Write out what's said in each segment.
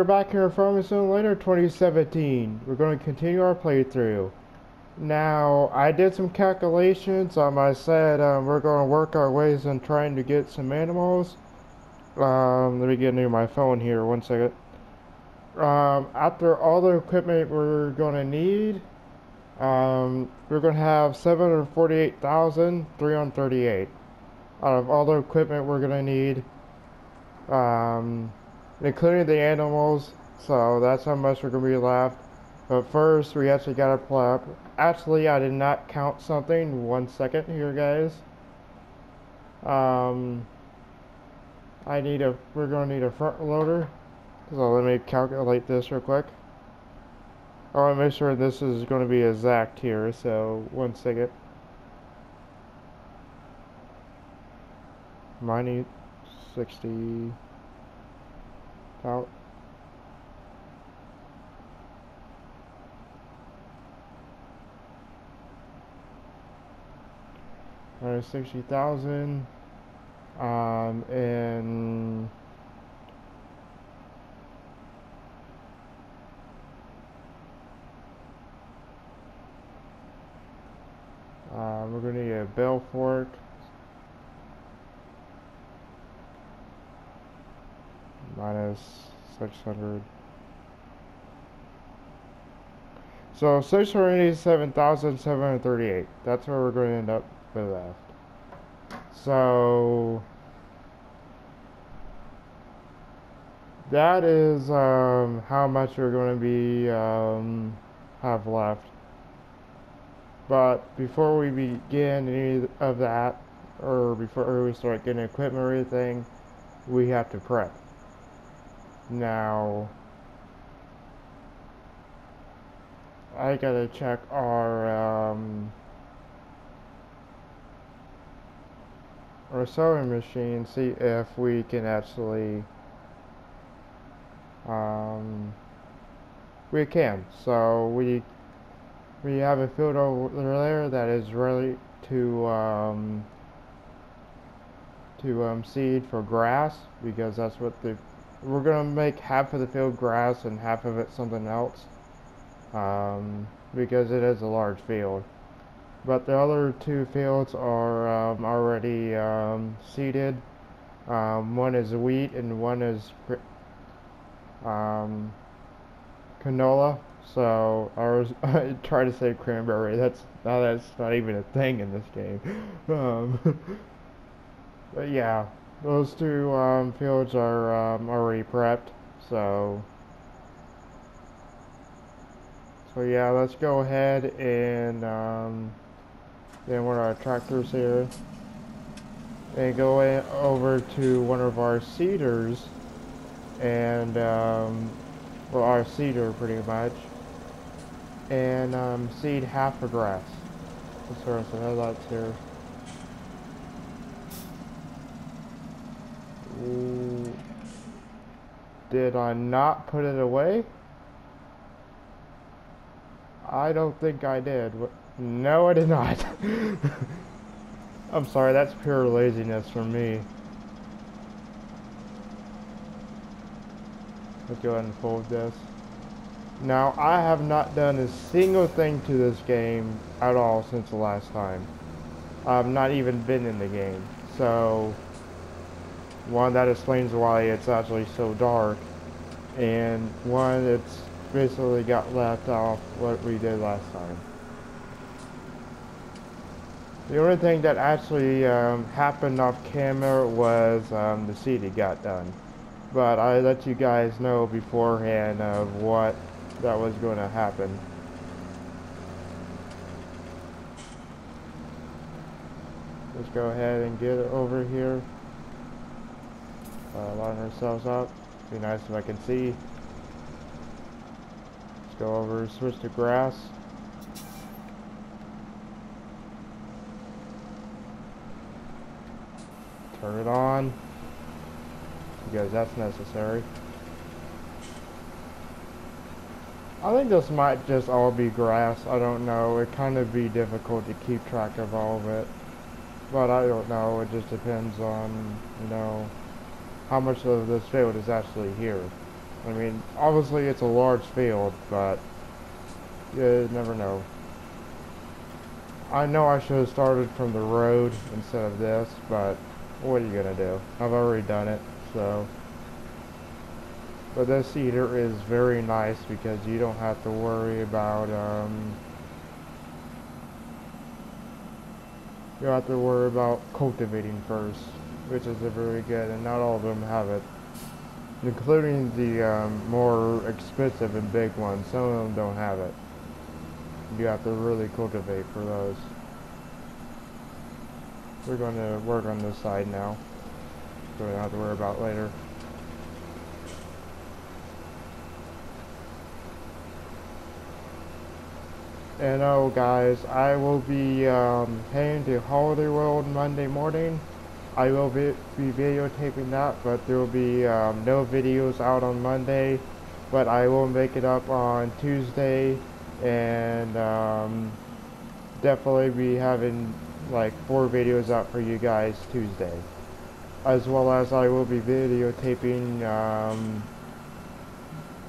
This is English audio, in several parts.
we're back here from Simulator 2017. We're going to continue our playthrough. Now, I did some calculations. I said we're going to work our ways on trying to get some animals. Let me get near my phone here, 1 second. After all the equipment we're going to need, we're going to have 748,338 out of all the equipment we're going to need. Including the animals, so that's how much we're gonna be left. But first, we actually gotta pull up. Actually, I did not count something. 1 second here, guys. We're gonna need a front loader. So let me calculate this real quick. I want to make sure this is gonna be exact here. So 1 second. Mine 60. Out. There's 60,000. And we're gonna need a bell fork. Minus 600. So 687,738. That's where we're going to end up with that. So that is how much we're going to be have left. But before we begin any of that, or before we start getting equipment or anything, we have to prep. Now, I gotta check our sewing machine, see if we can actually we can. So we have a field over there that is ready to seed for grass, because that's what we're gonna make half of the field grass and half of it something else, because it is a large field. But the other two fields are already seeded. One is wheat and one is canola. So I try to say cranberry. That's not even a thing in this game. But yeah. Those two fields are already prepped, so yeah, let's go ahead and then one of our tractors here, and go over to one of our seeders, and well, our seeder pretty much, and seed half of grass. Let's throw some headlights here. Did I not put it away? I don't think I did. No, I did not. I'm sorry, that's pure laziness from me. Let's go ahead and fold this. Now, I have not done a single thing to this game at all since the last time. I've not even been in the game. So one, that explains why it's actually so dark, and one, it's basically got left off what we did last time. The only thing that actually happened off camera was the seeding got done, but I let you guys know beforehand of what that was going to happen. Let's go ahead and get it over here. Line ourselves up. Be nice if I can see. Let's go over, switch to grass. Turn it on, because that's necessary. I think this might just all be grass. I don't know. It kind of be difficult to keep track of all of it. But I don't know. It just depends on, you know, how much of this field is actually here. I mean, obviously it's a large field, but you never know. I know I should have started from the road instead of this, but what are you gonna do? I've already done it, so. But this cedar is very nice because you don't have to worry about, you don't have to worry about cultivating first, which is very good, and not all of them have it. Including the more expensive and big ones, some of them don't have it. You have to really cultivate for those. We're going to work on this side now, so we don't have to worry about later. And oh guys, I will be heading to Holiday World Monday morning. I will be videotaping that, but there will be no videos out on Monday. But I will make it up on Tuesday, and definitely be having like 4 videos out for you guys Tuesday. As well as I will be videotaping,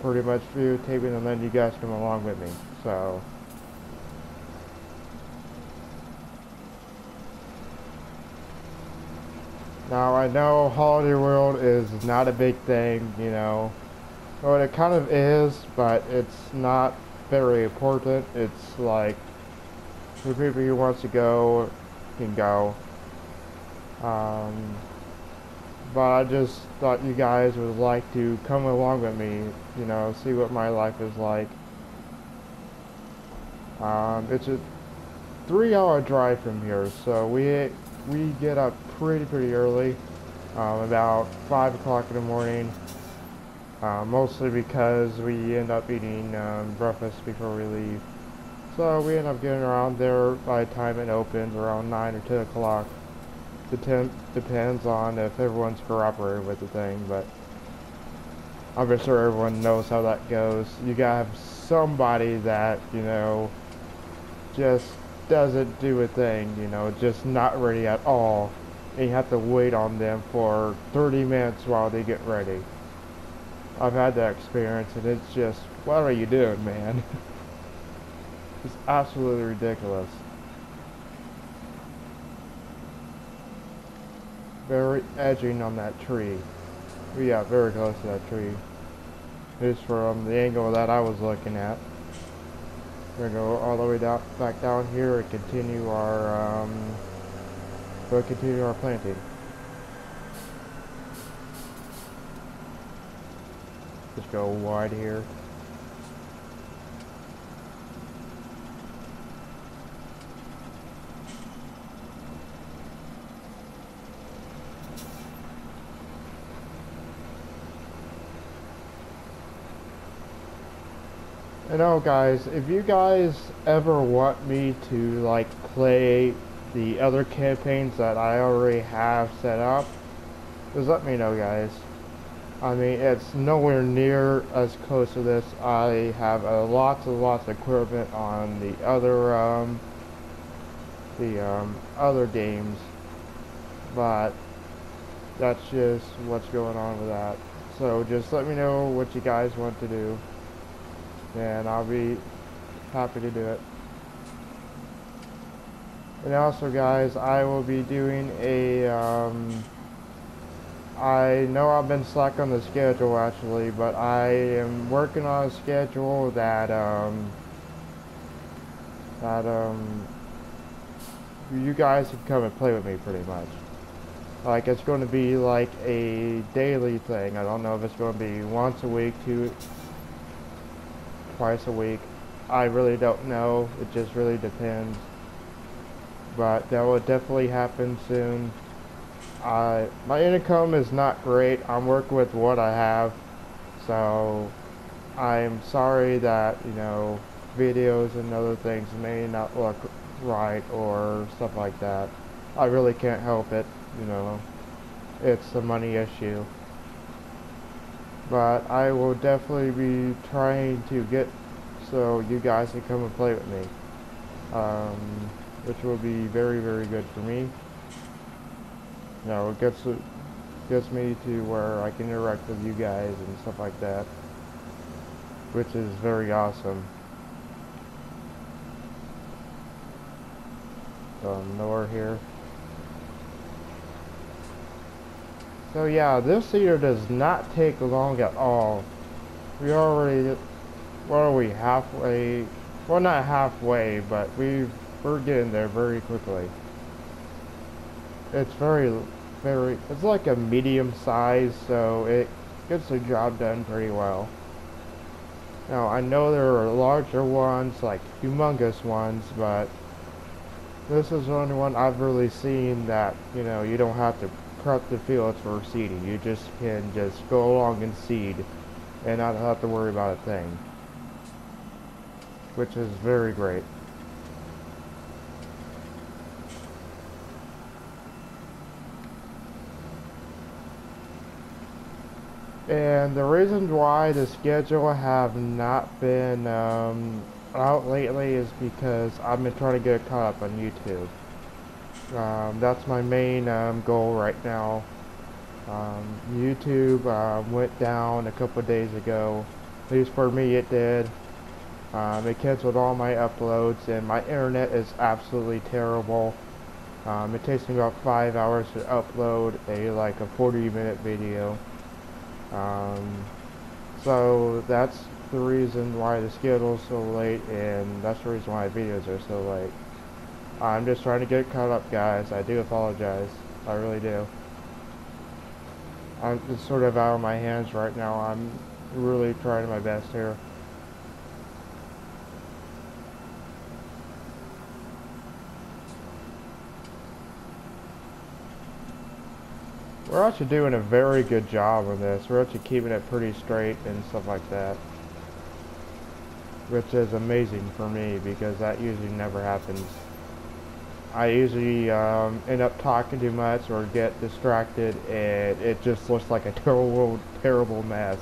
pretty much videotaping and letting you guys come along with me. So. Now I know Holiday World is not a big thing, you know. Well, it kind of is, but it's not very important. It's like, for people who wants to go, can go. But I just thought you guys would like to come along with me, you know, see what my life is like. It's a 3-hour drive from here, so we get up pretty early, about 5 o'clock in the morning, mostly because we end up eating breakfast before we leave. So we end up getting around there by the time it opens, around 9 or 10 o'clock. Depends on if everyone's cooperating with the thing, but I'm sure everyone knows how that goes. You gotta have somebody that, you know, just doesn't do a thing, you know, just not ready at all. And you have to wait on them for 30 minutes while they get ready. I've had that experience, and it's just, what are you doing, man? It's absolutely ridiculous. Very edging on that tree. We got very close to that tree. Just from the angle that I was looking at. We're gonna go all the way down, back down here and continue our planting. Just go wide here. And oh guys, if you guys ever want me to like play the other campaigns that I already have set up, just let me know, guys. I mean, it's nowhere near as close to this. I have lots of equipment on the other games, but that's just what's going on with that. So just let me know what you guys want to do, and I'll be happy to do it. And also guys, I will be doing a, I know I've been slack on the schedule actually, but I am working on a schedule that, you guys can come and play with me pretty much. Like, it's going to be like a daily thing. I don't know if it's going to be once a week, twice a week. I really don't know. It just really depends. But that will definitely happen soon. My income is not great. I'm working with what I have. So I'm sorry that, you know, videos and other things may not look right or stuff like that. I really can't help it, you know. It's a money issue. But I will definitely be trying to get so you guys can come and play with me. Which will be very good for me. You know, it gets me to where I can interact with you guys and stuff like that. which is very awesome. Going nowhere here. So yeah, this theater does not take long at all. We already, what are we, halfway? Well, not halfway, but we're getting there very quickly. It's it's like a medium size, so it gets the job done pretty well. Now, I know there are larger ones, like humongous ones, but this is the only one I've really seen that, you don't have to prep the fields for seeding. You just can just go along and seed and not have to worry about a thing, which is very great. And the reasons why the schedule have not been out lately is because I've been trying to get caught up on YouTube. That's my main goal right now. YouTube went down a couple of days ago. At least for me it did. It canceled all my uploads and my internet is absolutely terrible. It takes me about 5 hours to upload like a 40-minute video. So that's the reason why the schedule is so late, and that's the reason why videos are so late. I'm just trying to get caught up, guys. I do apologize. I really do. It's sort of out of my hands right now. I'm really trying my best here. We're actually doing a very good job on this. We're actually keeping it pretty straight and stuff like that, which is amazing for me because that usually never happens. I usually end up talking too much or get distracted and it just looks like a terrible mess.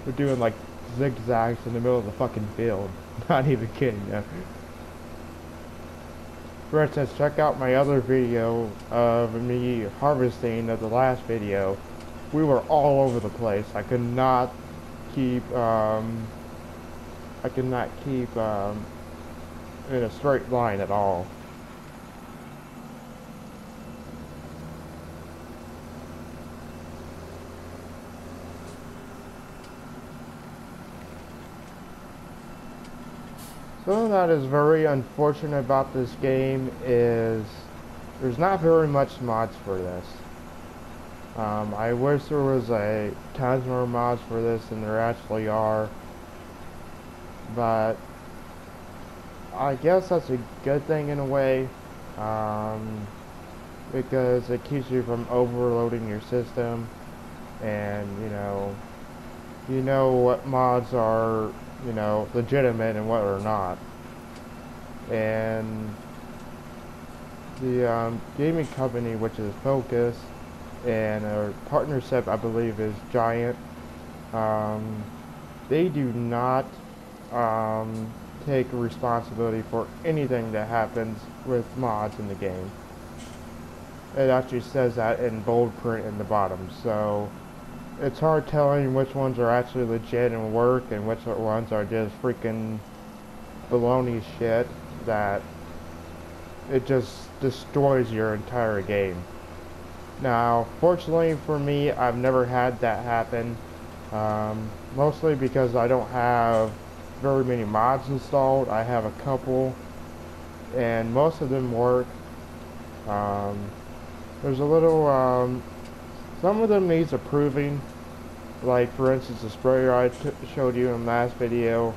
We're doing like zigzags in the middle of the fucking field. Not even kidding you. For instance, check out my other video of me harvesting of the last video. We were all over the place. I could not keep in a straight line at all. Something that is very unfortunate about this game is there's not very much mods for this. I wish there was tons more mods for this than there actually are, but I guess that's a good thing in a way, because it keeps you from overloading your system, and you know what mods are legitimate and what are not. And the gaming company, which is Focus, and our partnership, I believe, is Giant, they do not take responsibility for anything that happens with mods in the game. It actually says that in bold print in the bottom, so it's hard telling which ones are actually legit and work and which ones are just freaking baloney shit that it just destroys your entire game. Now, fortunately for me, I've never had that happen, mostly because I don't have very many mods installed. I have a couple, and most of them work. There's a little, some of them needs improving, like for instance the sprayer I showed you in the last video.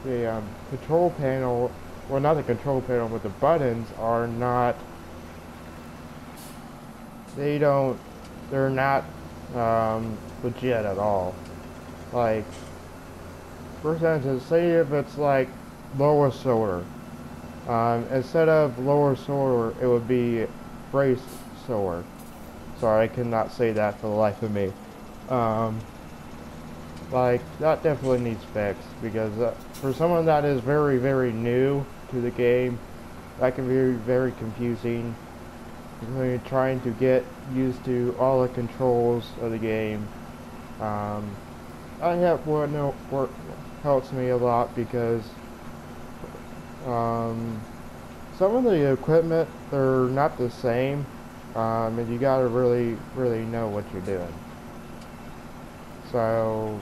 The control panel, well, not the control panel, but the buttons are not, they're not legit at all. Like, for instance, say if it's like lower solar, instead of lower solar, it would be brace solar. Sorry, I cannot say that for the life of me. Like, that definitely needs fixed, because for someone that is very, very new to the game, that can be very confusing. When you're trying to get used to all the controls of the game, Um, I have one work helps me a lot because um, some of the equipment, they're not the same, and you gotta really know what you're doing. So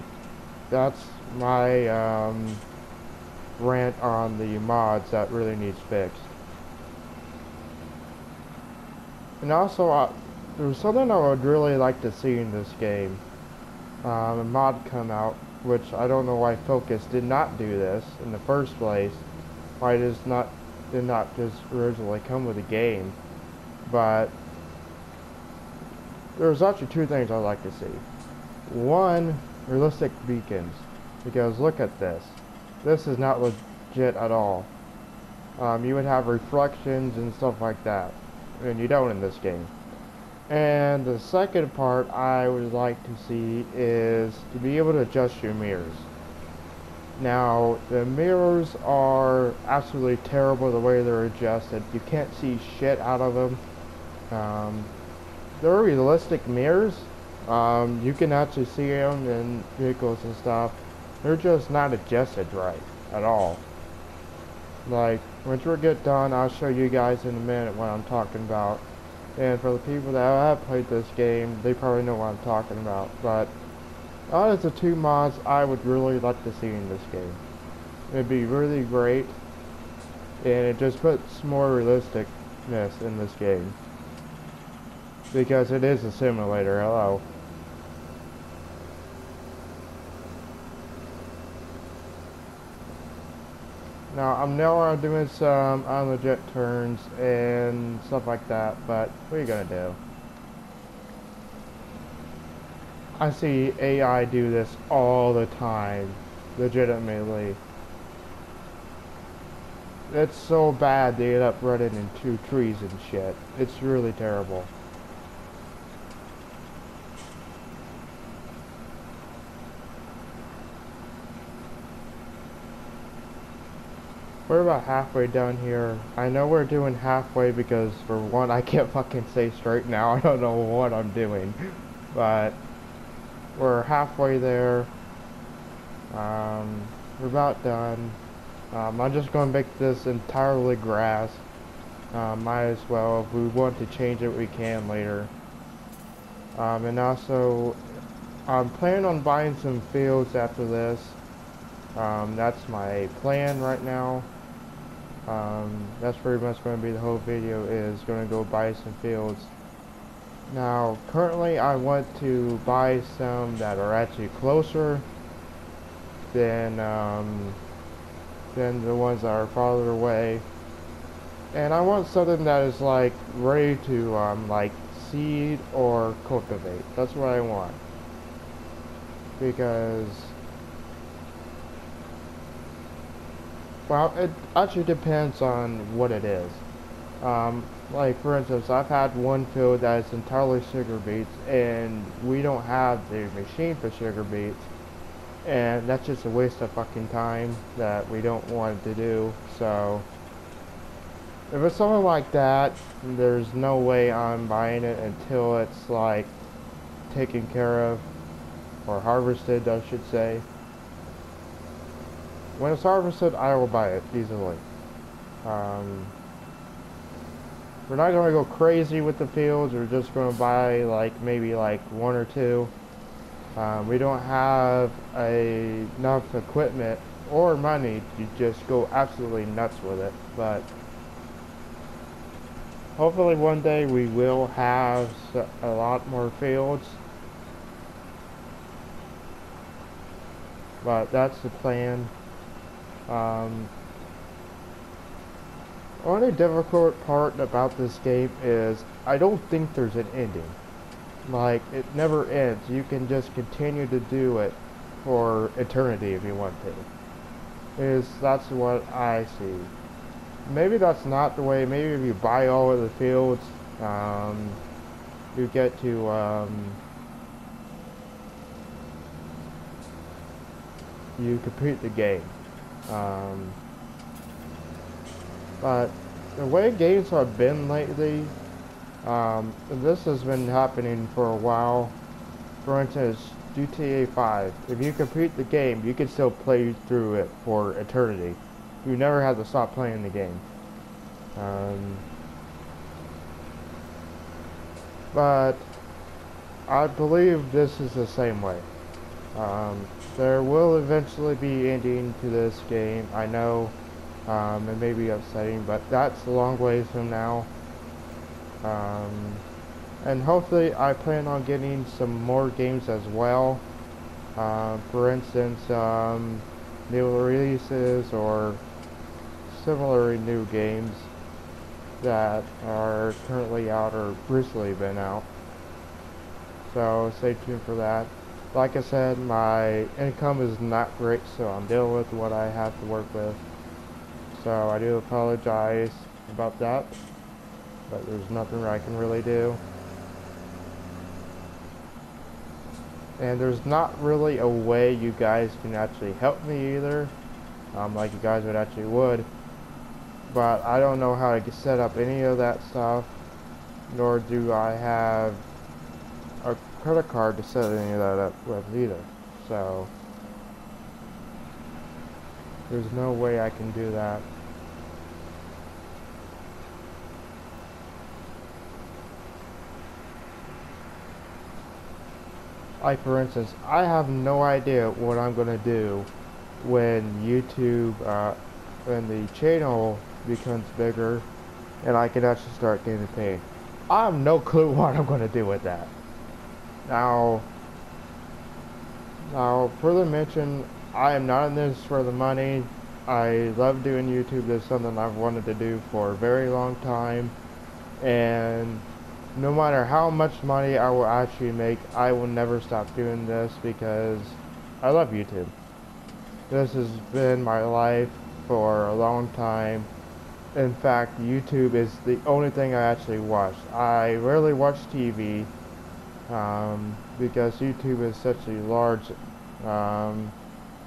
that's my rant on the mods that really needs fixed. And also, there's something I would really like to see in this game. A mod come out, which I don't know why Focus did not do this in the first place. Why it is not did not just originally come with the game. But there's actually two things I'd like to see. One, realistic beacons. Because look at this. This is not legit at all. You would have reflections and stuff like that. And you don't in this game. And the second part I would like to see is to be able to adjust your mirrors. Now, the mirrors are absolutely terrible the way they're adjusted. You can't see shit out of them. They're realistic mirrors. You can actually see them in vehicles and stuff. They're just not adjusted right at all. Like, once we get done, I'll show you guys in a minute what I'm talking about. And for the people that have played this game, they probably know what I'm talking about. But that is the two mods I would really like to see in this game. It'd be really great, and it just puts more realisticness in this game. Because it is a simulator, hello. Now, I'm doing some unlegit turns and stuff like that, but what are you gonna do? I see AI do this all the time, legitimately. It's so bad they end up running into trees and shit. It's really terrible. We're about halfway done here. I know we're doing halfway because, for one, I can't fucking say straight now. I don't know what I'm doing. But we're halfway there. We're about done. I'm just going to make this entirely grass. Might as well. If we want to change it, we can later. And also, I'm planning on buying some fields after this. That's my plan right now. That's pretty much going to be the whole video, is going to go buy some fields. Now, currently I want to buy some that are actually closer than the ones that are farther away. And I want something that is like ready to like seed or cultivate. That's what I want. Because, well, it actually depends on what it is. Like, for instance, I've had one field that is entirely sugar beets, and we don't have the machine for sugar beets, and that's just a waste of fucking time that we don't want to do. So, if it's something like that, there's no way I'm buying it until it's, like, taken care of, or harvested, I should say. When it's harvested, I will buy it easily. We're not going to go crazy with the fields. We're just going to buy like maybe like one or two. We don't have enough equipment or money to just go absolutely nuts with it. But hopefully one day we will have a lot more fields. But that's the plan. Only difficult part about this game is I don't think there's an ending. Like, it never ends. You can just continue to do it for eternity if you want to. That's what I see. Maybe that's not the way. Maybe if you buy all of the fields, you get to you complete the game. But the way games have been lately, this has been happening for a while. For instance, GTA 5. If you complete the game, you can still play through it for eternity. You never have to stop playing the game. But I believe this is the same way. There will eventually be ending to this game. I know it may be upsetting, but that's a long ways from now. And hopefully I plan on getting some more games as well. For instance, new releases or similar new games that are currently out or recently been out. So stay tuned for that. Like I said, my income is not great, so I'm dealing with what I have to work with. So I do apologize about that, but there's nothing I can really do. And there's not really a way you guys can actually help me either, like you guys would actually would. But I don't know how to set up any of that stuff, nor do I have a credit card to set any of that up with either. So there's no way I can do that. Like for instance, I have no idea what I'm gonna do when YouTube, when the channel becomes bigger and I can actually start getting paid. I have no clue what I'm gonna do with that. Now, further mention, I am not in this for the money. I love doing YouTube. This is something I've wanted to do for a very long time, and no matter how much money I will actually make, I will never stop doing this because I love YouTube. This has been my life for a long time. In fact, YouTube is the only thing I actually watch. I rarely watch TV because YouTube is such a large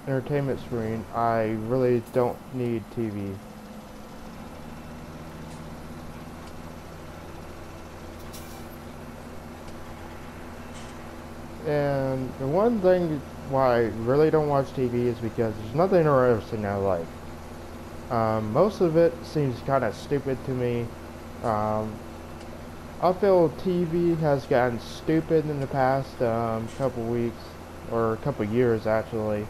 entertainment screen. I really don't need TV. And the one thing why I really don't watch TV is because there's nothing interesting I like. Most of it seems kind of stupid to me. I feel TV has gotten stupid in the past couple weeks, or a couple years actually.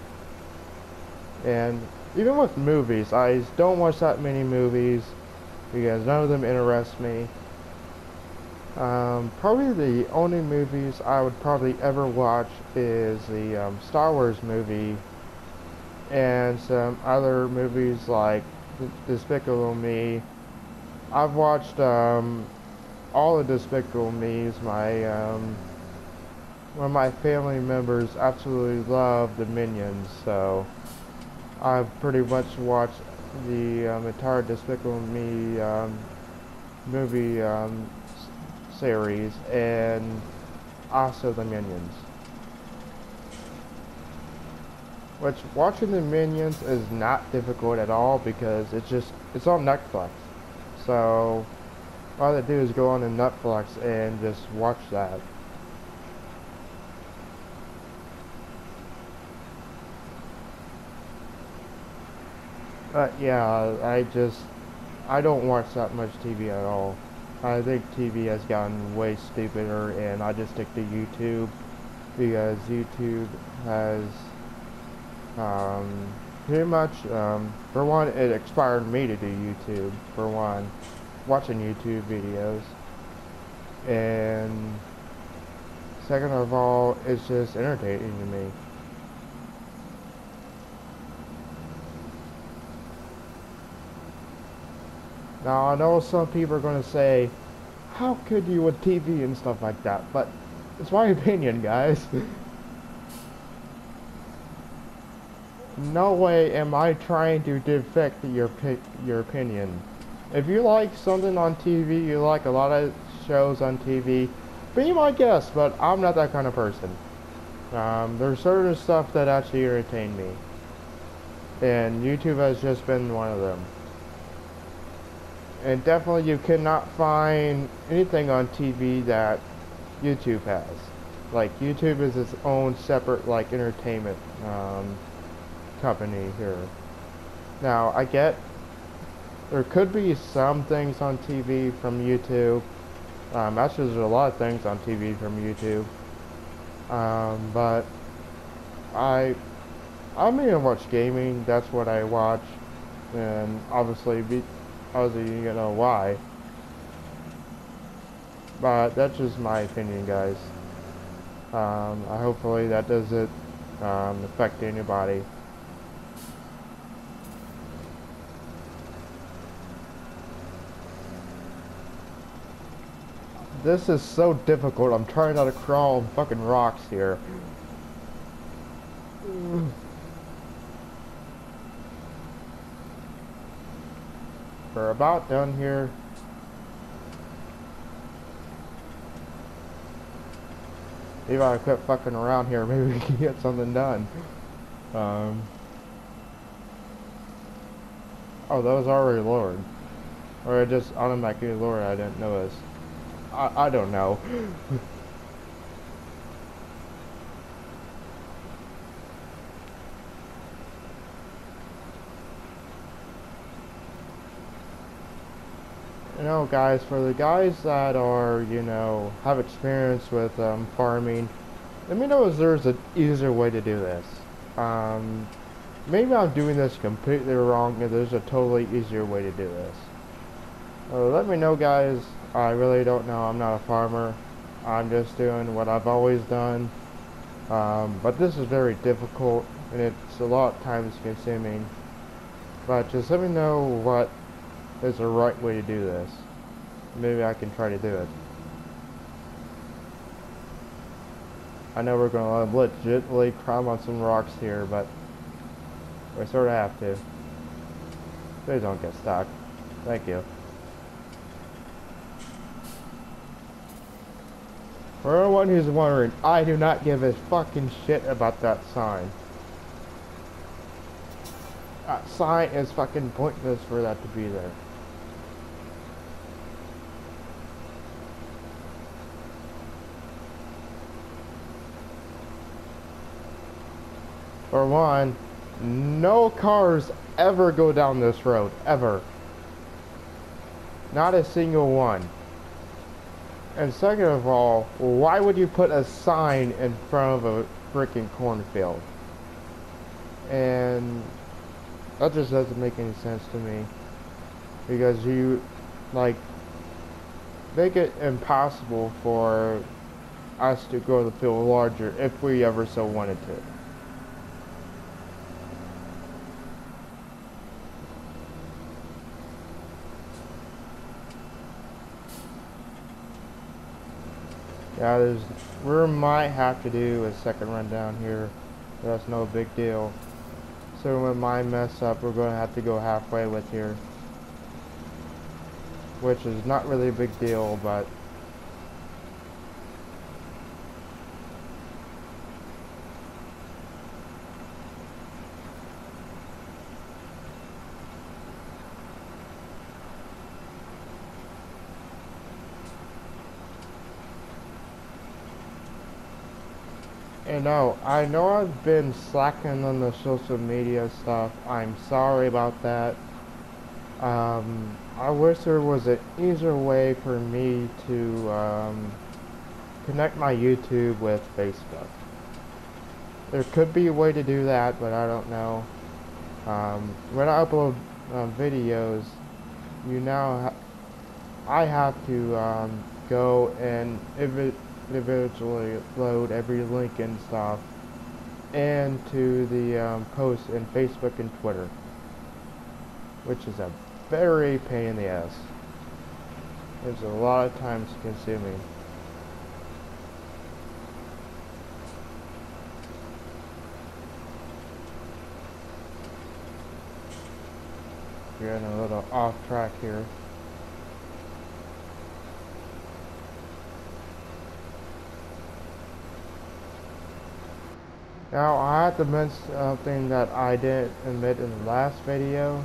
And even with movies, I don't watch that many movies because none of them interest me. Probably the only movies I would probably ever watch is the Star Wars movie and some other movies like Despicable Me. I've watched all of Despicable Me's. One of my family members absolutely love the Minions, so I've pretty much watched the entire Despicable Me movie series, and also the Minions. Which, watching the Minions is not difficult at all because it's on Netflix. So all I do is go on to Netflix and just watch that. But yeah, I don't watch that much TV at all. I think TV has gotten way stupider, and I just stick to YouTube because YouTube has pretty much, for one, it inspired me to do YouTube, for one, watching YouTube videos, and second of all, it's just entertaining to me. Now, I know some people are going to say, how could you with TV and stuff like that? But it's my opinion, guys. No way am I trying to defect your opinion. If you like something on TV, you like a lot of shows on TV, be my guest, but I'm not that kind of person. There's certain stuff that actually entertain me. And YouTube has just been one of them. And definitely you cannot find anything on TV that YouTube has. Like YouTube is its own separate like entertainment company here. Now I get there could be some things on TV from YouTube. Actually, there's a lot of things on TV from YouTube. But I mainly watch gaming. That's what I watch, and obviously, you know why. But that's just my opinion, guys. Hopefully that doesn't affect anybody. This is so difficult. I'm trying not to crawl on fucking rocks here. We're about done here. Maybe I quit fucking around here. Maybe we can get something done. Oh, that was already lowered. Or it just automatically lowered. I didn't notice. I don't know. You know, guys, for the guys that are, you know, have experience with farming, let me know if there's an easier way to do this. Maybe I'm doing this completely wrong and there's a totally easier way to do this. Let me know, guys. I really don't know. I'm not a farmer. I'm just doing what I've always done. But this is very difficult and it's a lot time consuming. But just let me know what is the right way to do this. Maybe I can try to do it. I know we're going to legitimately climb on some rocks here, but we sort of have to. Please don't get stuck. Thank you. For anyone who's wondering, I do not give a fucking shit about that sign. That sign is fucking pointless for that to be there. For one, no cars ever go down this road, ever. Not a single one. And second of all, why would you put a sign in front of a freaking cornfield? And that just doesn't make any sense to me. Because you, like, make it impossible for us to grow the field larger if we ever so wanted to. Yeah, we might have to do a second run down here. That's no big deal. So when mine mess up, we're going to have to go halfway with here. Which is not really a big deal, but... You know I've been slacking on the social media stuff. I'm sorry about that. I wish there was an easier way for me to connect my YouTube with Facebook. There could be a way to do that, but I don't know. When I upload videos, I have to go and individually load every link and stuff into the posts in Facebook and Twitter, which is a very pain in the ass. It's a lot of time consuming. We're getting a little off track here. Now I have to mention something that I didn't admit in the last video.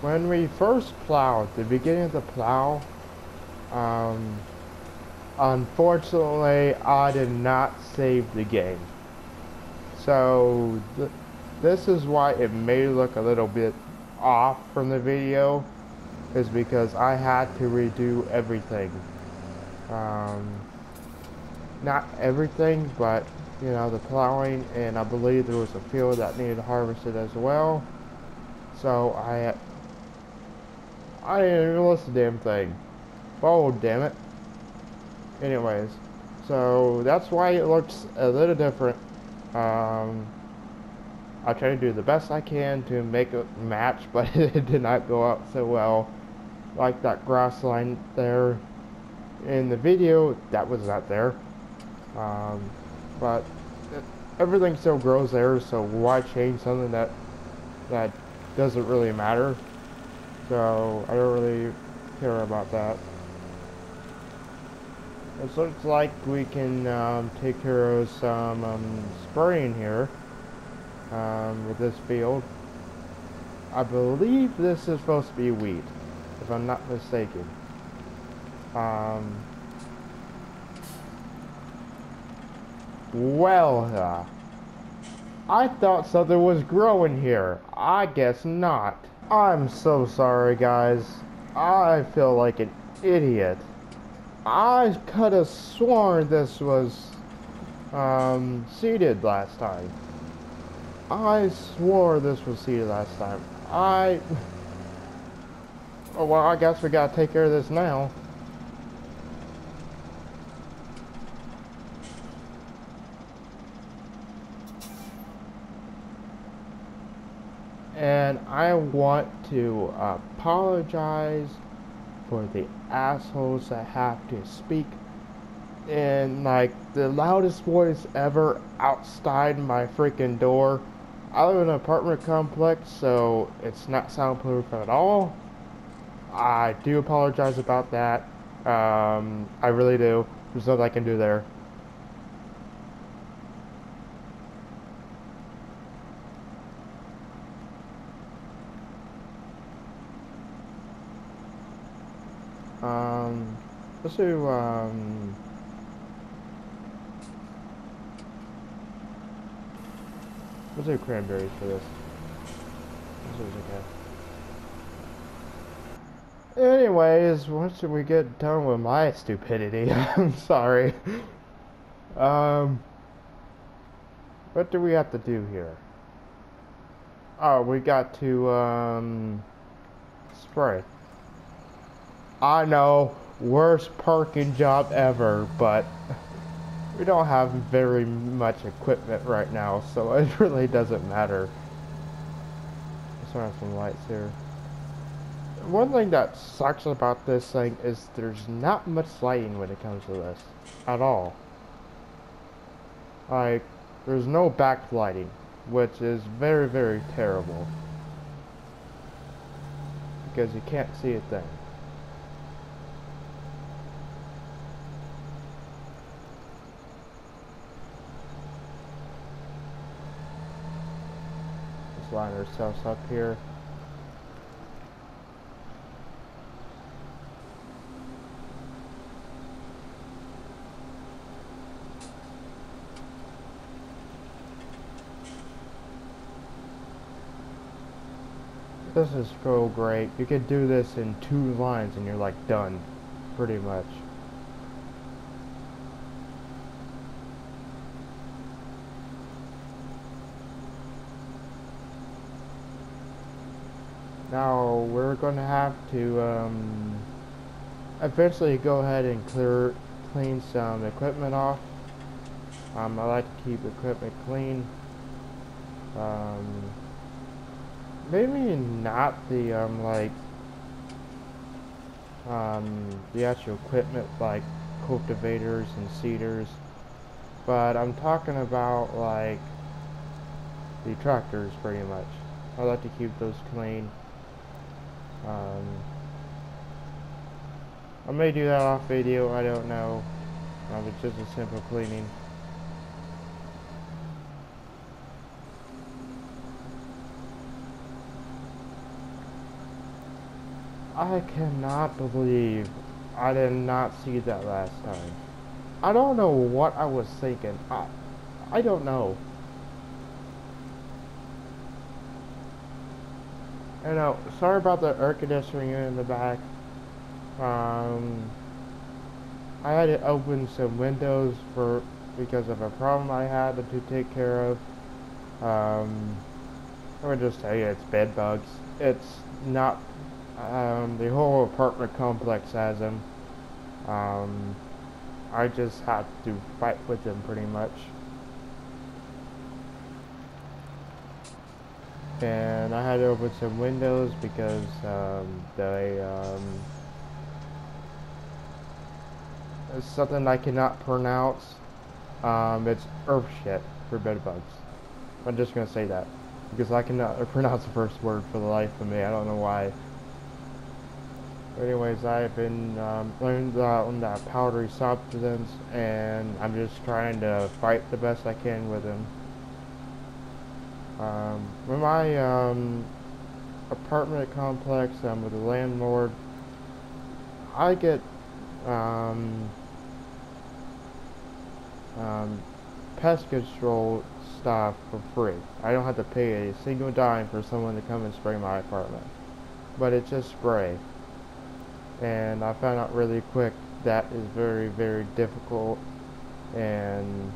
When we first plowed, the beginning of the plow, Um, Unfortunately, I did not save the game. So, this is why it may look a little bit off from the video, is because I had to redo everything. Um, Not everything, but, you know, the plowing, and I believe there was a field that needed harvested as well. So, I didn't even listen to the damn thing. Oh, damn it. Anyways, so that's why it looks a little different. Um, I try to do the best I can to make it match, but it did not go out so well. Like that grass line there in the video, that was not there. Um, but everything still grows there, so why change something that doesn't really matter? So I don't really care about that. It looks like we can take care of some spraying here with this field. I believe this is supposed to be wheat, if I'm not mistaken. Um, well, I thought something was growing here. I guess not. I'm so sorry, guys. I feel like an idiot. I could have sworn this was seeded last time. I swore this was seeded last time. Oh, well, I guess we gotta take care of this now. And I want to apologize for the assholes that have to speak in like the loudest voice ever outside my freaking door. I live in an apartment complex, so it's not soundproof at all. I do apologize about that. I really do. There's nothing I can do there. Um, let's do, let's do cranberries for this. This is okay. Anyways, once we get done with my stupidity, I'm sorry. Um, what do we have to do here? Oh, we got to, spray. I know, worst parking job ever, but we don't have very much equipment right now, so it really doesn't matter. Let's turn on some lights here. One thing that sucks about this thing is there's not much lighting when it comes to this at all. Like, there's no backlighting, which is very, very terrible because you can't see a thing. Let's line ourselves up here. This is so great. You could do this in 2 lines and you're like done, pretty much. Now we're going to have to eventually go ahead and clean some equipment off. I like to keep equipment clean. Maybe not the the actual equipment like cultivators and seeders, but I'm talking about like the tractors pretty much. I like to keep those clean. I may do that off video, I don't know. It's just a simple cleaning. I cannot believe I did not see that last time. I don't know what I was thinking. I don't know. I know. Sorry about the air conditioning in the back. Um, I had to open some windows because of a problem I had to take care of. I would just tell you it's bed bugs. It's not. The whole apartment complex has them. Um, I just have to fight with them pretty much. And I had to open some windows because it's something I cannot pronounce. It's earth shit for bed bugs. I'm just gonna say that because I cannot pronounce the first word for the life of me. I don't know why. Anyways, I've been learned on that powdery substance, and I'm just trying to fight the best I can with him. With my apartment complex, with the landlord, I get um, um, pest control stuff for free. I don't have to pay a single dime for someone to come and spray my apartment, but it's just spray. And I found out really quick that is very, very difficult, and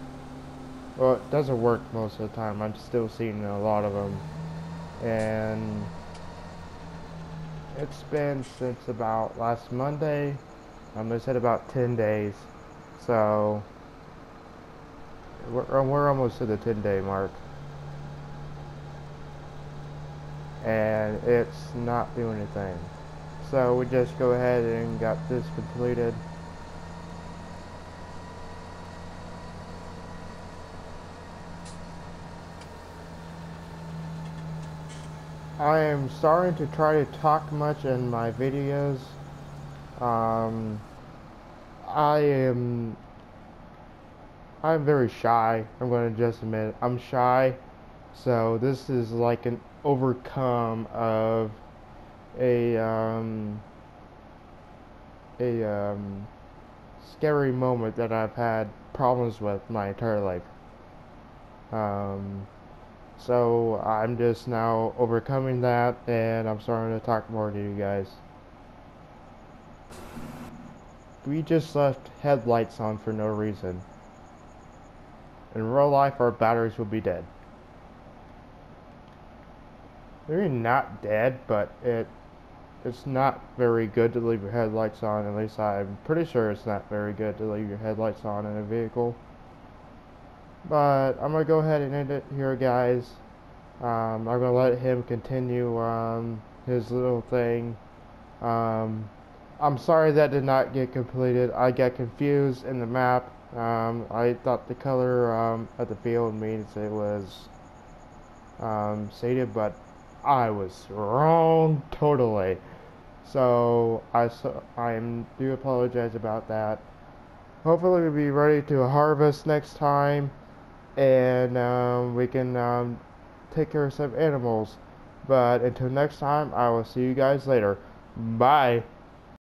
well, it doesn't work most of the time. I'm still seeing a lot of them, and it's been since about last Monday. They said about 10 days, so we're almost to the 10-day mark, and it's not doing anything. So we just go ahead and got this completed. I am starting to try to talk much in my videos. Um, I am I'm very shy. I'm going to just admit it. I'm shy. So this is like an overcome of a um, a scary moment that I've had problems with my entire life. Um, so I'm just now overcoming that, and I'm starting to talk more to you guys. We just left headlights on for no reason. In real life, our batteries will be dead. They're not dead, but it's not very good to leave your headlights on. At least I'm pretty sure it's not very good to leave your headlights on in a vehicle. But I'm gonna go ahead and end it here, guys. I'm gonna let him continue his little thing. Um, I'm sorry that did not get completed. I got confused in the map. I thought the color at the field means it was stated, but I was wrong totally. So I do apologize about that. Hopefully we'll be ready to harvest next time, and we can take care of some animals. But until next time, I will see you guys later. Bye.